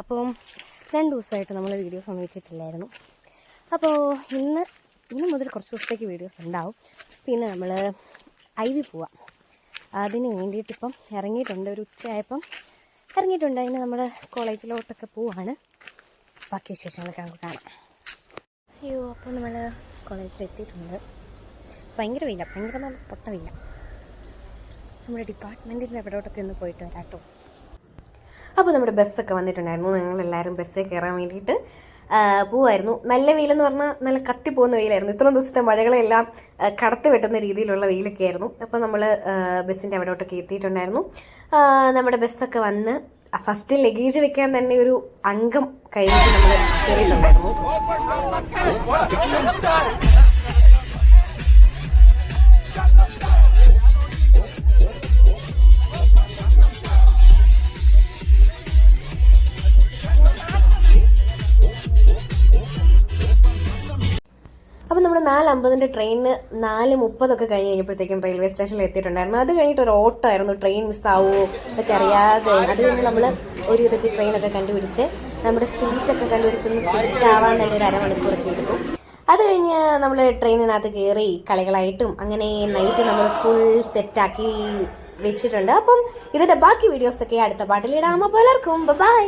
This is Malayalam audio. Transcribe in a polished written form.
അപ്പം 2 ദിവസമായിട്ട് നമ്മൾ വീഡിയോസ് ഒന്നും ഇട്ടിട്ടില്ലായിരുന്നു. അപ്പോൾ ഇന്ന് മുതൽ കുറച്ച് ദിവസത്തേക്ക് വീഡിയോസ് ഉണ്ടാവും. പിന്നെ നമ്മൾ IV പോവാം. അതിന് വേണ്ടിയിട്ടിപ്പം ഇറങ്ങിയിട്ടുണ്ട്. ഒരു ഉച്ചയായപ്പം ഇറങ്ങിയിട്ടുണ്ട്. അതിന് നമ്മൾ കോളേജിലോട്ടൊക്കെ പോവാണ്. ബാക്കി വിശേഷങ്ങളൊക്കെ നമുക്ക് കാണാം. അയ്യോ, അപ്പോൾ നമ്മൾ കോളേജിലെത്തിയിട്ടുണ്ട്. ഭയങ്കര വെയില, ഭയങ്കര പൊട്ട വെയില. നമ്മുടെ ഡിപ്പാർട്ട്മെൻറ്റിൻ്റെ എവിടോട്ടൊക്കെ ഒന്ന് പോയിട്ട് വരാം കേട്ടോ. അപ്പോൾ നമ്മുടെ ബസ്സൊക്കെ വന്നിട്ടുണ്ടായിരുന്നു. ഞങ്ങളെല്ലാവരും ബസ്സിൽ കയറാൻ വേണ്ടിയിട്ട് പോവായിരുന്നു. നല്ല വെയിലെന്ന് പറഞ്ഞാൽ നല്ല കത്തിപ്പോകുന്ന വെയിലായിരുന്നു. ഇത്രയും ദിവസത്തെ മഴകളെല്ലാം കടത്തി വെട്ടുന്ന രീതിയിലുള്ള വെയിലൊക്കെ ആയിരുന്നു. അപ്പോൾ നമ്മൾ ബസ്സിൻ്റെ അവിടോട്ടൊക്കെ എത്തിയിട്ടുണ്ടായിരുന്നു. നമ്മുടെ ബസ്സൊക്കെ വന്ന് ഫസ്റ്റ് ലഗേജ് വെക്കാൻ തന്നെ ഒരു അംഗം കഴിഞ്ഞിട്ട് നമ്മൾ കയറിയിട്ടുണ്ടായിരുന്നു. അപ്പം നമ്മൾ 4:50 ട്രെയിനിന് 4:30 കഴിഞ്ഞ് കഴിഞ്ഞപ്പോഴത്തേക്കും റെയിൽവേ സ്റ്റേഷനിൽ എത്തിയിട്ടുണ്ടായിരുന്നു. അത് കഴിഞ്ഞിട്ട് ഒരു ഓട്ടോ ആയിരുന്നു. ട്രെയിൻ മിസ്സാവുമോ ഒക്കെ അറിയാതെ അത് കഴിഞ്ഞ് നമ്മൾ ഒരു വിധത്തിൽ ട്രെയിനൊക്കെ കണ്ടുപിടിച്ച് നമ്മുടെ സീറ്റൊക്കെ കണ്ടുപിടിച്ചൊന്ന് സീറ്റ് ആവാൻ തന്നെ ഒരു അരമണിക്കൂറൊക്കെ എടുത്തു. അത് കഴിഞ്ഞ് നമ്മൾ ട്രെയിനിനകത്ത് കയറി കളികളായിട്ടും അങ്ങനെ നൈറ്റ് നമ്മൾ ഫുൾ സെറ്റാക്കി വെച്ചിട്ടുണ്ട്. അപ്പം ഇതിൻ്റെ ബാക്കി വീഡിയോസൊക്കെ അടുത്ത പാട്ടിലിടാം. അപ്പോൾ എല്ലാവർക്കും ബൈ.